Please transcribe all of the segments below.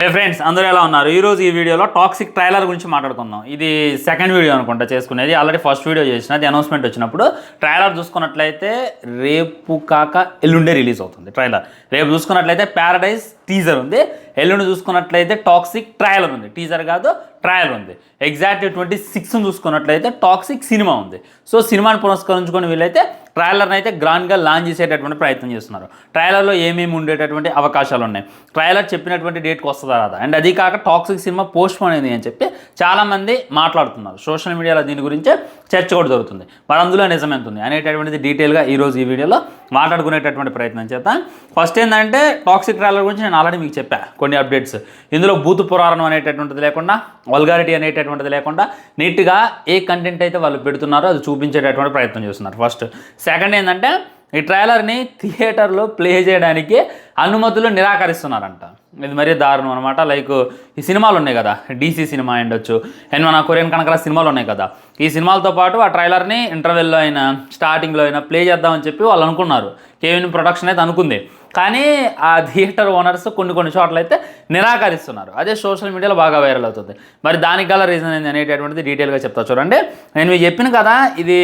హే friends, అందరూ ఎలా ఉన్నారు? ఈరోజు ఈ వీడియోలో టాక్సిక్ ట్రైలర్ గురించి మాట్లాడుకుందాం. ఇది సెకండ్ వీడియో అనుకుంటా చేసుకునేది. ఆల్రెడీ ఫస్ట్ వీడియో చేసిన, అది అనౌన్స్మెంట్ వచ్చినప్పుడు. ట్రైలర్ చూసుకున్నట్లయితే రేపు కాక ఎల్లుండే రిలీజ్ అవుతుంది ట్రైలర్. రేపు చూసుకున్నట్లయితే ప్యారడైజ్ టీజర్ ఉంది, ఎల్లుండి చూసుకున్నట్లయితే టాక్సిక్ ట్రైలర్ ఉంది. టీజర్ కాదు, ట్రయల్ ఉంది. ఎగ్జాక్ట్ 26 చూసుకున్నట్లయితే టాక్సిక్ సినిమా ఉంది. సో సినిమాని పురస్కరించుకొని వీళ్ళైతే ట్రైలర్ని అయితే గ్రాండ్గా లాంచ్ చేసేటటువంటి ప్రయత్నం చేస్తున్నారు. ట్రైలర్లో ఏమేమి ఉండేటటువంటి అవకాశాలు ఉన్నాయి, ట్రైలర్ చెప్పినటువంటి డేట్కి వస్తుందా రాదా, అండ్ అది కాక టాక్సిక్ సినిమా పోస్ట్పోన్ అయింది అని చెప్పి చాలామంది మాట్లాడుతున్నారు. సోషల్ మీడియాలో దీని గురించే చర్చ కూడా జరుగుతుంది. మరి అందులో నిజం ఎంత ఉంది అనేటటువంటిది డీటెయిల్గా ఈరోజు ఈ వీడియోలో మాట్లాడుకునేటటువంటి ప్రయత్నం చేద్దాం. ఫస్ట్ ఏంటంటే టాక్సిక్ ట్రైలర్ గురించి నేను ఆల్రెడీ మీకు చెప్పా కొన్ని అప్డేట్స్. ఇందులో బూతు పురాణం అనేటటువంటిది లేకుండా, వల్గారిటీ అనేటటువంటిది లేకుండా నీట్గా ఏ కంటెంట్ అయితే వాళ్ళు పెడుతున్నారో అది చూపించేటటువంటి ప్రయత్నం చేస్తున్నారు. ఫస్ట్. సెకండ్ ఏంటంటే ఈ ట్రైలర్ని థియేటర్లో ప్లే చేయడానికి అనుమతులు నిరాకరిస్తున్నారంట. ఇది మరీ దారుణం అనమాట. లైక్ ఈ సినిమాలు ఉన్నాయి కదా, DC సినిమా ఉండొచ్చు, అండ్ మన కొరియన్ కనకరా సినిమాలు ఉన్నాయి కదా, ఈ సినిమాలతో పాటు ఆ ట్రైలర్ని ఇంటర్వెల్లో అయినా స్టార్టింగ్లో అయినా ప్లే చేద్దామని చెప్పి వాళ్ళు అనుకున్నారు. కేవిన్ ప్రొడక్షన్ అయితే అనుకుంది. కానీ ఆ థియేటర్ ఓనర్స్ కొన్ని చోట్ల అయితే నిరాకరిస్తున్నారు. అదే సోషల్ మీడియాలో బాగా వైరల్ అవుతుంది. మరి దానికి గల రీజన్ ఏంది అనేటటువంటిది డీటెయిల్గా చెప్తా చూడండి. నేను మీకు చెప్పిన కదా, ఇది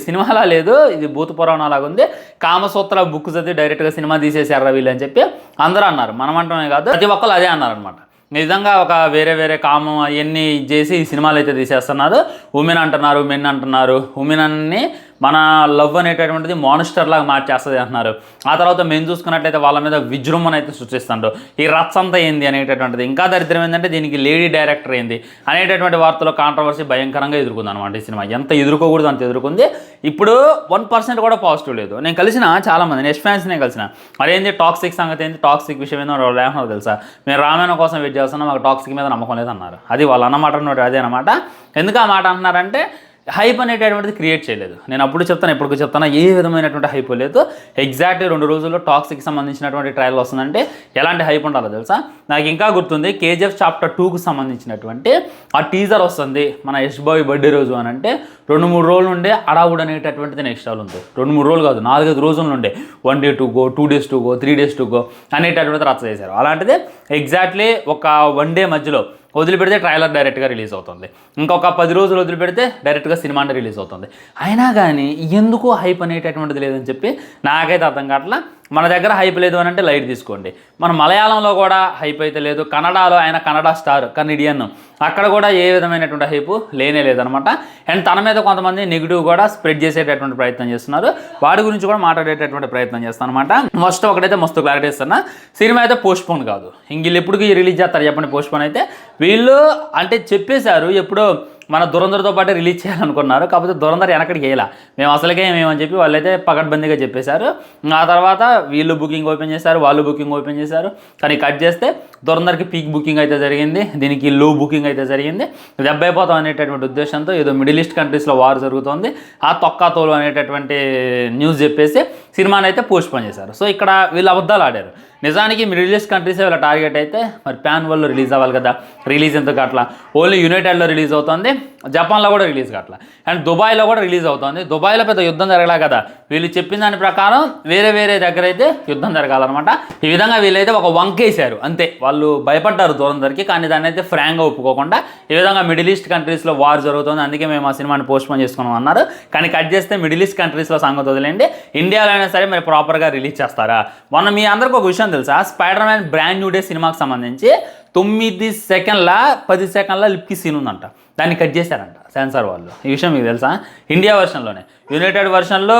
సినిమాలా లేదు, ఇది భూత పురాణాలాగా ఉంది. కామసూత్ర బుక్ చదివి డైరెక్ట్గా సినిమా తీసేసారు వీళ్ళు అని చెప్పి అందరూ అన్నారు. మనం అంటమే కాదు, ప్రతి ఒక్కరు అదే అన్నారనమాట. నిజంగా ఒక వేరే కామం అవన్నీ చేసి ఈ సినిమాలు అయితే తీసేస్తున్నారు. ఉమెన్ అంటున్నారు, మెన్ అంటున్నారు. ఉమెన్ అన్ని మన లవ్ అనేటటువంటిది మాన్స్టర్ లాగా మార్చేస్తుంది అంటున్నారు. ఆ తర్వాత మెన్ చూసుకున్నట్లయితే వాళ్ళ మీద విజృంభణ అయితే సృష్టిస్తుంటారు. ఈ రచ్చంతా ఏంది అనేటటువంటిది. ఇంకా దరిద్రం ఏంటంటే దీనికి లేడీ డైరెక్టర్ ఏంది అనేటటువంటి వార్తలో కాంట్రవర్సీ భయంకరంగా ఎదుర్కొంది అనమాట. ఈ సినిమా ఎంత ఎదుర్కోకూడదు అంత ఎదుర్కొంది. ఇప్పుడు 1% కూడా పాజిటివ్ లేదు. నేను కలిసిన చాలామంది నెక్స్ట్ ఫ్యాన్స్నే కలిసిన, మరేంది టాక్సిక్ సంగతి ఏంది, టాక్సిక్ విషయం ఏందో వాళ్ళు ఏమన్నా తెలుసా, మేము రామాయణం కోసం వెయిట్ చేస్తున్నాం, మాకు టాక్సిక్ మీద నమ్మకం లేదన్నారు. అది వాళ్ళు అన్నమాట అదే అనమాట. ఎందుకు ఆ మాట అంటున్నారంటే హైప్ అనేటటువంటిది క్రియేట్ చేయలేదు. నేను అప్పుడు చెప్తాను, ఎప్పుడు చెప్తాను, ఏ విధమైనటువంటి హైప్ లేదు. ఎగ్జాక్ట్లీ 2 రోజుల్లో టాక్సిక్ సంబంధించినటువంటి ట్రయల్ వస్తుందంటే ఎలాంటి హైప్ ఉండాలో తెలుసా. నాకు ఇంకా గుర్తుంది, KGF Chapter 2కు సంబంధించినటువంటి ఆ టీజర్ వస్తుంది మన యష్ బాయ్ బర్త్డే రోజు అని అంటే 2-3 రోజులు ఉండే అడావుడ్ అనేటటువంటిది నెక్స్ట్ లెవెల్ ఉంది. 2-3 రోజులు కాదు, 4-5 రోజులు ఉండే 1 day to go, 2 days to go, 3 days to go అనేటటువంటిది రచ్చ చేశారు. అలాంటిది ఎగ్జాక్ట్లీ ఒక 1 day మధ్యలో వదిలిపెడితే ట్రైలర్ డైరెక్ట్గా రిలీజ్ అవుతుంది. ఇంకొక 10 రోజులు వదిలిపెడితే డైరెక్ట్గా సినిమా అంటే రిలీజ్ అవుతుంది. అయినా కానీ ఎందుకు హైప్ అనేటటువంటిది లేదని చెప్పి నాకైతే అర్థం కావట్లా. మన దగ్గర హైప్ లేదు అని అంటే లైట్ తీసుకోండి. మన మలయాళంలో కూడా హైప్ అయితే లేదు, కన్నడలో ఆయన కన్నడ స్టార్, కన్నడియన్, అక్కడ కూడా ఏ విధమైనటువంటి హైపు లేనే లేదనమాట. అండ్ తన మీద కొంతమంది నెగిటివ్ కూడా స్ప్రెడ్ చేసేటటువంటి ప్రయత్నం చేస్తున్నారు. వాడి గురించి కూడా మాట్లాడేటటువంటి ప్రయత్నం చేస్తాను అనమాట. ఫస్ట్ ఒకటైతే మస్తు క్లారిటీ ఇస్తున్నా, సినిమా అయితే పోస్ట్పోన్ కాదు. వీళ్ళు ఎప్పటికీ రిలీజ్ చేస్తారు చెప్పండి పోస్ట్పోన్ అయితే. వీళ్ళు అంటే చెప్పేశారు ఎప్పుడో మన దురంధర్తో పాటు రిలీజ్ చేయాలనుకున్నారు. కాకపోతే దురంధర్ వెనకడికి వేయాల, మేము అసలుకే ఏమేమని చెప్పి వాళ్ళైతే పకడ్బందీగా చెప్పేశారు. ఆ తర్వాత వీళ్ళు బుకింగ్ ఓపెన్ చేశారు, వాళ్ళు బుకింగ్ ఓపెన్ చేశారు. కానీ కట్ చేస్తే దురంధర్కి పీక్ బుకింగ్ అయితే జరిగింది, దీనికి లో బుకింగ్ అయితే జరిగింది. దెబ్బైపోతాం అనేటటువంటి ఉద్దేశంతో ఏదో మిడిల్ ఈస్ట్ కంట్రీస్లో వార్ జరుగుతుంది, ఆ తోలు అనేటటువంటి న్యూస్ చెప్పేసి సినిమాని అయితే పోస్ట్పోన్ చేశారు. సో ఇక్కడ వీళ్ళు అబద్ధాలు ఆడారు. నిజానికి మిడిల్ ఈస్ట్ కంట్రీసే వీళ్ళ టార్గెట్ అయితే మరి ప్యాన్ వరల్డ్లో రిలీజ్ అవ్వాలి కదా, రిలీజ్ ఎందుకు అట్లా ఓన్లీ యునైటెడ్లో రిలీజ్ అవుతుంది, జపాన్లో కూడా రిలీజ్ కావట్లా, అండ్ దుబాయ్లో కూడా రిలీజ్ అవుతుంది. దుబాయ్లో పెద్ద యుద్ధం జరగలే కదా, వీళ్ళు చెప్పిన దాని ప్రకారం వేరే దగ్గర అయితే యుద్ధం జరగాలన్నమాట. ఈ విధంగా వీళ్ళైతే ఒక వంకేశారు అంతే. వాళ్ళు భయపడ్డారు దురంధర్కి, కానీ దాన్ని అయితే ఫ్రాంక్గా ఒప్పుకోకుండా ఈ విధంగా మిడిల్ ఈస్ట్ కంట్రీస్లో వార్ జరుగుతుంది, అందుకే మేము ఆ సినిమాని పోస్ట్పోన్ చేసుకున్నాం అన్నారు. కానీ కట్ చేస్తే మిడిల్ ఈస్ట్ కంట్రీస్లో సంగతి వదిలేండి, ఇండియాలో అయినా సరే మరి ప్రాపర్గా రిలీజ్ చేస్తారా. మొన్న మీ అందరికీ ఒక విషయం తెలుసా, spider man brand new day సినిమాకి సంబంధించి 9 సెకండ్ల 10 సెకండ్ల లిప్కి సీన్ ఉందంట, దాన్ని కట్ చేశారంట సెన్సార్ వాళ్ళు. ఈ విషయం మీకు తెలుసా? ఇండియా వర్షన్లోనే, యునైటెడ్ వర్షన్లో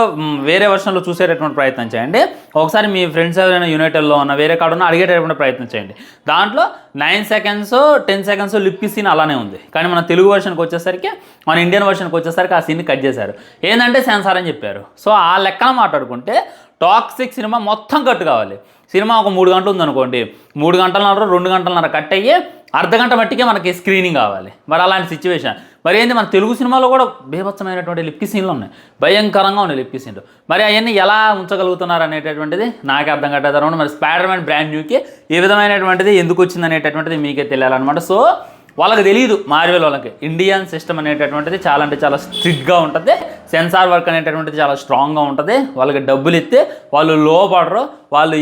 వేరే వర్షన్లో చూసేటటువంటి ప్రయత్నం చేయండి. ఒకసారి మీ ఫ్రెండ్స్ ఎవరైనా యునైటెడ్లో ఉన్న వేరే కాడ ఉన్న అడిగేటటువంటి ప్రయత్నం చేయండి. దాంట్లో 9 seconds 10 seconds లిప్పి సీన్ అలానే ఉంది. కానీ మన తెలుగు వర్షన్కి వచ్చేసరికి, మన ఇండియన్ వర్షన్కి వచ్చేసరికి ఆ సీన్ని కట్ చేశారు. ఏంటంటే సెన్సార్ అని చెప్పారు. సో ఆ లెక్కన మాట్లాడుకుంటే టాక్సిక్ సినిమా మొత్తం కట్ కావాలి. సినిమా ఒక 3 గంటలు ఉందనుకోండి, 3 గంటలన్నర 2 గంటలన్నర కట్ అయ్యి అర్ధగంట మట్టికే మనకి స్క్రీనింగ్ కావాలి. మరి అలాంటి సిచ్యువేషన్ మరి ఏంది, మన తెలుగు సినిమాలో కూడా బీభత్సమైనటువంటి లిప్కి సీన్లు ఉన్నాయి, భయంకరంగా ఉన్నాయి లిప్కి సీన్లు. మరి అవన్నీ ఎలా ఉంచగలుగుతున్నారు అనేటటువంటిది నాకే అర్థం కట్టేదారు. మరి స్పైడర్ మ్యాన్ బ్రాండ్ న్యూకి ఏ విధమైనటువంటిది ఎందుకు వచ్చింది అనేటటువంటిది మీకే తెలియాలన్నమాట. సో వాళ్ళకి తెలియదు, మార్వెల్ వాళ్ళకి ఇండియన్ సిస్టమ్ అనేటటువంటిది చాలా అంటే చాలా స్ట్రిక్ట్గా ఉంటుంది. సెన్సార్ వర్క్ అనేటటువంటిది చాలా స్ట్రాంగ్గా ఉంటుంది. వాళ్ళకి డబ్బులు ఇస్తే వాళ్ళు లోపడరు, వాళ్ళు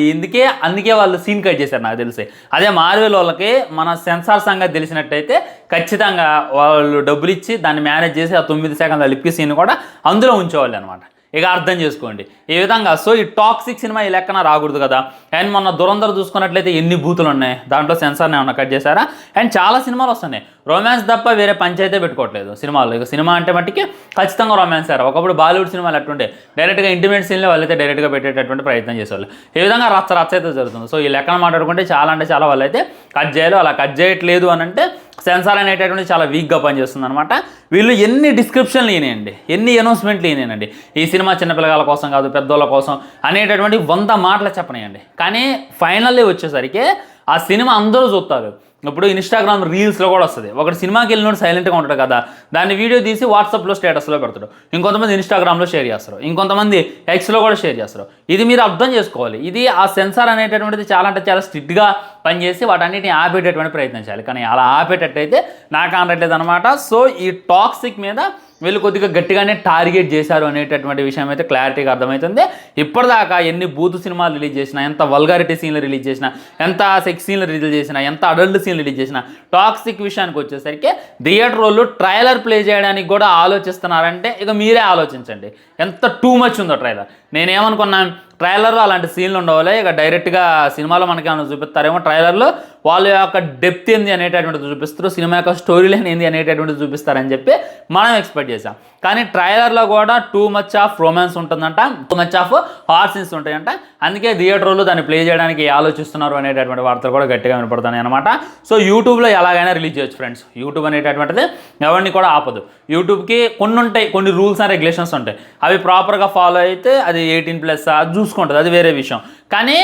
అందుకే వాళ్ళు సీన్ కట్ చేశారు నాకు తెలిసి. అదే మార్వెల్ వాళ్ళకి మన సెన్సార్ సంగతి తెలిసినట్టయితే ఖచ్చితంగా వాళ్ళు డబ్బులు ఇచ్చి దాన్ని మేనేజ్ చేసి ఆ 9 సెకండ్ల లిప్ సీన్ కూడా అందులో ఉంచేవాళ్ళు అనమాట. ఇక అర్థం చేసుకోండి ఈ విధంగా. సో ఈ టాక్సిక్ సినిమా ఈ లెక్కన రాకూడదు కదా. అండ్ మొన్న దురంధర్ చూసుకున్నట్లయితే ఎన్ని బూతులు ఉన్నాయి, దాంట్లో సెన్సార్ని ఏమన్నా కట్ చేశారా? అండ్ చాలా సినిమాలు వస్తున్నాయి రొమాన్స్ తప్ప వేరే పంచాయితే పెట్టుకోవట్లేదు సినిమాలు. ఇక సినిమా అంటే మట్టికి ఖచ్చితంగా రొమాన్స్ సార్. ఒకప్పుడు బాలీవుడ్ సినిమాలు అట్టుండే డైరెక్ట్గా ఇంటిమేట్ సీన్లో వాళ్ళైతే డైరెక్ట్గా పెట్టేటటువంటి ప్రయత్నం చేసేవాళ్ళు. ఈ విధంగా రచ్చ అయితే జరుగుతుంది. సో ఈ లెక్కన మాట్లాడుకుంటే చాలా అంటే చాలా వాళ్ళైతే కట్ చేయాలి. అలా కట్ చేయట్లేదు అని అంటే సెన్సార్ అనేటటువంటి చాలా వీక్గా పనిచేస్తుంది అనమాట. వీళ్ళు ఎన్ని డిస్క్రిప్షన్లు ఈయనండి, ఎన్ని అనౌన్స్మెంట్లు ఈయనండి, ఈ సినిమా చిన్నపిల్లల కోసం కాదు పెద్దోళ్ళ కోసం అనేటటువంటి 100 మాటలు చెప్పనియండి. కానీ ఫైనల్లీ వచ్చేసరికి ఆ సినిమా అందరూ చూస్తారు. ఇప్పుడు ఇన్స్టాగ్రామ్ రీల్స్లో కూడా వస్తుంది. ఒకటి సినిమాకి వెళ్ళినోడు సైలెంట్గా ఉంటాడు కదా, దాన్ని వీడియో తీసి వాట్సాప్లో స్టేటస్లో పెడతాడు. ఇంకొంతమంది ఇన్స్టాగ్రామ్లో షేర్ చేస్తారు, ఇంకొంతమంది ఎక్స్లో కూడా షేర్ చేస్తారు. ఇది మీరు అర్థం చేసుకోవాలి. ఇది ఆ సెన్సార్ అనేటటువంటిది చాలా అంటే చాలా స్ట్రిక్ట్గా పనిచేసి వాటన్నిటిని ఆపేటటువంటి ప్రయత్నం చేయాలి. కానీ అలా ఆపేటట్టయితే నాకు అనట్లేదు అనమాట. సో ఈ టాక్సిక్ మీద వీళ్ళు కొద్దిగా గట్టిగానే టార్గెట్ చేశారు అనేటటువంటి విషయం అయితే క్లారిటీగా అర్థమవుతుంది. ఇప్పటిదాకా ఎన్ని బూతు సినిమాలు రిలీజ్ చేసినా, ఎంత వల్గారిటీ సీన్లు రిలీజ్ చేసినా, ఎంత సెక్స్ సీన్లు రిలీజ్ చేసినా, ఎంత అడల్ట్ సీన్లు రిలీజ్ చేసినా, టాక్సిక్ విషయానికి వచ్చేసరికి థియేటర్ వాళ్ళు ట్రైలర్ ప్లే చేయడానికి కూడా ఆలోచిస్తున్నారంటే ఇక మీరే ఆలోచించండి ఎంత టూ మచ్ ఉందో ట్రైలర్. నేనేమనుకున్నాను, ట్రైలర్లో అలాంటి సీన్లు ఉండవాలి, ఇక డైరెక్ట్గా సినిమాలో మనకి ఏమైనా చూపిస్తారేమో. ట్రైలర్లో వాళ్ళ యొక్క డెప్త్ ఏంది అనేటటువంటిది చూపిస్తారు, సినిమా యొక్క స్టోరీ లైన్ ఏంది అనేటటువంటిది చూపిస్తారని చెప్పి మనం ఎక్స్పెక్ట్ చేసాం. కానీ ట్రైలర్లో కూడా టూ మచ్ ఆఫ్ రొమాన్స్ ఉంటుందంట, too much of heart scenes ఉంటాయంట. అందుకే థియేటర్లో దాన్ని ప్లే చేయడానికి ఆలోచిస్తున్నారు అనేటటువంటి వార్తలు కూడా గట్టిగా వినపడుతున్నాయి అనమాట. సో యూట్యూబ్లో ఎలాగైనా రిలీజ్ చేయొచ్చు ఫ్రెండ్స్. యూట్యూబ్ అనేటటువంటిది ఎవరిని కూడా ఆపదు. యూట్యూబ్కి కొన్ని ఉంటాయి, కొన్ని రూల్స్ అండ్ రెగ్యులేషన్స్ ఉంటాయి. అవి ప్రాపర్గా ఫాలో అయితే అది 18+ అది చూసుకుంటుంది, అది వేరే విషయం. కానీ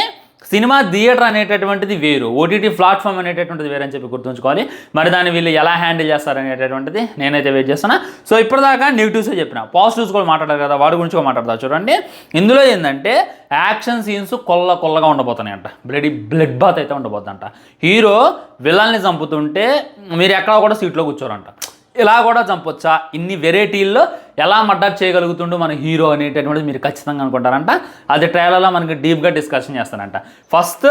సినిమా థియేటర్ అనేటటువంటిది వేరు, ఓటీటీ ప్లాట్ఫామ్ అనేటటువంటిది వేరు అని చెప్పి గుర్తుంచుకోవాలి. మరి దాన్ని వీళ్ళు ఎలా హ్యాండిల్ చేస్తారనేటటువంటిది నేనైతే వెయిట్ చేస్తున్నా. సో ఇప్పటిదాకా నెగిటివ్సే చెప్పిన, పాజిటివ్స్ కూడా మాట్లాడారు కదా, వాటి గురించి కూడా మాట్లాడతా చూడండి. ఇందులో ఏంటంటే యాక్షన్ సీన్స్ కొల్లగా ఉండబోతున్నాయంట, బ్లడ్ బాత్ అయితే ఉండబోతుందంట. హీరో విలన్ని చంపుతుంటే మీరు ఎక్కడ కూడా సీట్లో కూర్చోరంట. ఇలా కూడా చంపొచ్చా, ఇన్ని వెరైటీల్లో ఎలా మర్డర్ చేయగలుగుతుండో మన హీరో అనేటటువంటిది మీరు ఖచ్చితంగా అనుకుంటారంట. అది ట్రైలర్లో మనకి డీప్గా డిస్కషన్ చేస్తానంట. ఫస్ట్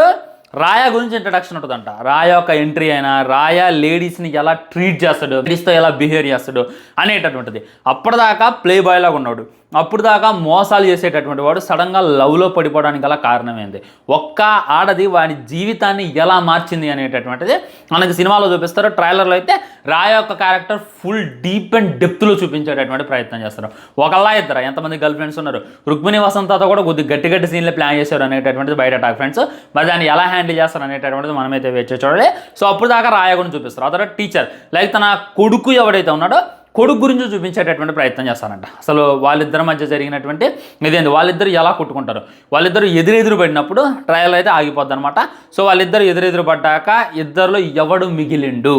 రాయా గురించి ఇంట్రడక్షన్ ఉంటుందంట. రాయా యొక్క ఎంట్రీ అయినా, రాయా లేడీస్ని ఎలా ట్రీట్ చేస్తాడు, లేడీస్తో ఎలా బిహేవ్ చేస్తాడు అనేటటువంటిది. అప్పటిదాకా ప్లే బాయ్ లాగా ఉన్నాడు, అప్పుడు దాకా మోసాలు చేసేటటువంటి వాడు సడన్గా లవ్లో పడిపోవడానికి గల కారణం ఏంది, ఒక్క ఆడది వాడి జీవితాన్ని ఎలా మార్చింది అనేటటువంటిది మనకి సినిమాలో చూపిస్తారు. ట్రైలర్లో అయితే రాయ యొక్క క్యారెక్టర్ ఫుల్ డీప్ అండ్ డెప్త్లో చూపించేటటువంటి ప్రయత్నం చేస్తారు. ఒకళ్ళ ఇద్దరు ఎంతమంది గర్ల్ ఫ్రెండ్స్ ఉన్నారు, రుక్మిణి వసంతతో కూడా కొద్ది గట్టి సీన్లు ప్లాన్ చేశారు అనేటటువంటిది బయట టాక్ ఫ్రెండ్స్. మరి దాన్ని ఎలా హ్యాండిల్ చేస్తారు అనేటటువంటిది మనమైతే వెయిట్ చేసి చూడాలి. సో అప్పుడు దాకా రాయ గురించి చూపిస్తారు. ఆ తర్వాత టీచర్ లైక్ తన కొడుకు ఎవడైతే ఉన్నాడో కొడుకు గురించి చూపించేటటువంటి ప్రయత్నం చేస్తారంట. అసలు వాళ్ళిద్దరి మధ్య జరిగినటువంటి ఇదేంటి, వాళ్ళిద్దరు ఎలా కొట్టుకుంటారు, వాళ్ళిద్దరు ఎదురెదురు పడినప్పుడు ట్రయల్ అయితే ఆగిపోద్ది అనమాట. సో వాళ్ళిద్దరు ఎదురెదురు పడ్డాక ఇద్దరిలో ఎవడు మిగిలిండు,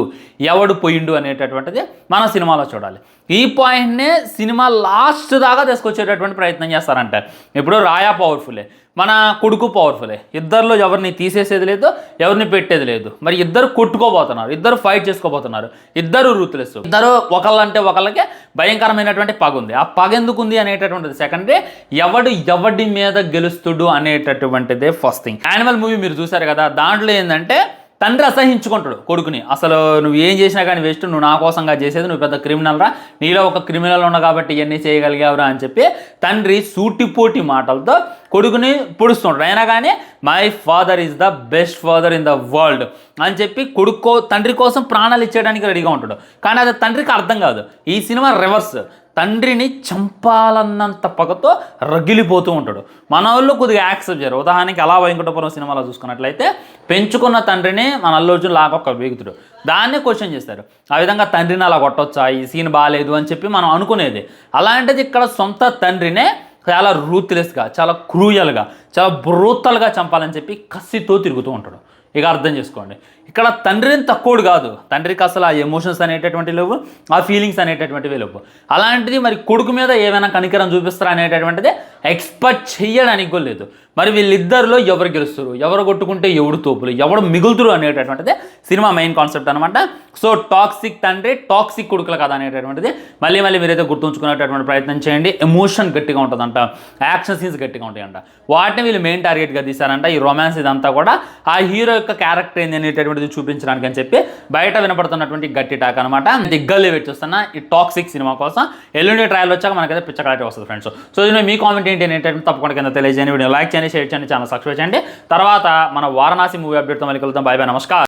ఎవడు పోయిండు అనేటటువంటిది మన సినిమాలో చూడాలి. ఈ పాయింట్నే సినిమా లాస్ట్ దాకా తీసుకొచ్చేటటువంటి ప్రయత్నం చేస్తారంట. ఇప్పుడు రాయా పవర్ఫుల్లే, మన కొడుకు పవర్ఫుల్లే, ఇద్దరిలో ఎవరిని తీసేసేది లేదు, ఎవరిని పెట్టేది లేదు. మరి ఇద్దరు కొట్టుకోబోతున్నారు, ఇద్దరు ఫైట్ చేసుకోబోతున్నారు, ఇద్దరు రూత్లెస్, ఇద్దరు ఒకళ్ళంటే ఒకళ్ళకే భయంకరమైనటువంటి పగ ఉంది. ఆ పగ ఎందుకు ఉంది అనేటటువంటిది సెకండరీ, ఎవడి మీద గెలుస్తుడు అనేటటువంటిదే ఫస్ట్ థింగ్. యానిమల్ మూవీ మీరు చూసారు కదా, దాంట్లో ఏంటంటే తండ్రి అసహించుకుంటాడు కొడుకుని, అసలు నువ్వు ఏం చేసినా కానీ వేస్ట్, నువ్వు నా కోసంగా చేసేది, నువ్వు పెద్ద క్రిమినల్ రా, నీలో ఒక క్రిమినల్ ఉన్నా కాబట్టి ఇవన్నీ చేయగలిగావురా అని చెప్పి తండ్రి సూటిపోటి మాటలతో కొడుకుని పొడుస్తుంటాడు. అయినా కానీ my father is the best father in the world అని చెప్పి తండ్రి కోసం ప్రాణాలు ఇచ్చేయడానికి రెడీగా ఉంటాడు. కానీ అది తండ్రికి అర్థం కాదు. ఈ సినిమా రివర్స్, తండ్రిని చంపాలన్నంత పగతో రగిలిపోతూ ఉంటాడు. మన వాళ్ళు కొద్దిగా యాక్సెప్ట్ చేయరు. ఉదాహరణకి అలా వైకుంఠపురం సినిమాలో చూసుకున్నట్లయితే పెంచుకున్న తండ్రిని మన అల్లు అర్జున్ లాగొక్క వేగుతుడు, దాన్నే క్వశ్చన్ చేస్తారు. ఆ విధంగా తండ్రిని అలా కొట్టొచ్చా, ఈ సీన్ బాగాలేదు అని చెప్పి మనం అనుకునేది. అలాంటిది ఇక్కడ సొంత తండ్రినే చాలా రూత్లెస్గా, చాలా క్రూయల్గా, చాలా బ్రూతల్గా చంపాలని చెప్పి కసితో తిరుగుతూ ఉంటాడు. ఇక అర్థం చేసుకోండి. ఇక్కడ తండ్రిని తక్కువడు కాదు, తండ్రికి అసలు ఆ ఎమోషన్స్ అనేటటువంటి లేవు, ఆ ఫీలింగ్స్ అనేటటువంటివి లేవు. అలాంటిది మరి కొడుకు మీద ఏమైనా కనికరం చూపిస్తారా అనేటటువంటిది ఎక్స్పెక్ట్ చెయ్యడానికి కూడా లేదు. మరి వీళ్ళిద్దరిలో ఎవరు గెలుస్తారు, ఎవరు కొట్టుకుంటే ఎవడు తోపులు, ఎవడు మిగులుతురు అనేటటువంటిది సినిమా మెయిన్ కాన్సెప్ట్ అనమాట. సో టాక్సిక్ తండ్రి టాక్సిక్ కొడుకుల కథ అనేటటువంటిది మళ్ళీ మీరైతే గుర్తుంచుకునేటటువంటి ప్రయత్నం చేయండి. ఎమోషన్ గట్టిగా ఉంటుందంట, యాక్షన్ సీన్స్ గట్టిగా ఉంటాయంట, వాటిని వీళ్ళు మెయిన్ టార్గెట్గా తీశారంట. ఈ రొమాన్స్ ఇదంతా కూడా ఆ హీరో యొక్క క్యారెక్టర్ ఏంది అనేటటువంటిది చూపించడానికి అని చెప్పి బయట వినపడుతున్నటువంటి గట్టి టాక్ అనమాట. దిగ్గల్లి వెయిట్ చూస్తున్నా ఈ టాక్సిక్ సినిమా కోసం. ఎల్లుండి ట్రయల్ వచ్చాక మనకైతే పిచ్చ క్లారిటీ వస్తుంది ఫ్రెండ్స్. సో దీని మీ కామెంట్ ఏంటి అనేటటువంటి తప్పకుండా కింద తెలియజేయండి. వీడియో లైక్ చేయండి, షేర్ చేయండి, ఛానల్ సబ్స్క్రైబ్ చేయండి. తర్వాత మన వారణాసి మూవీ అప్డేట్తో మళ్ళీ కలుద్దాం. బాయ్ బాయ్, నమస్కారం.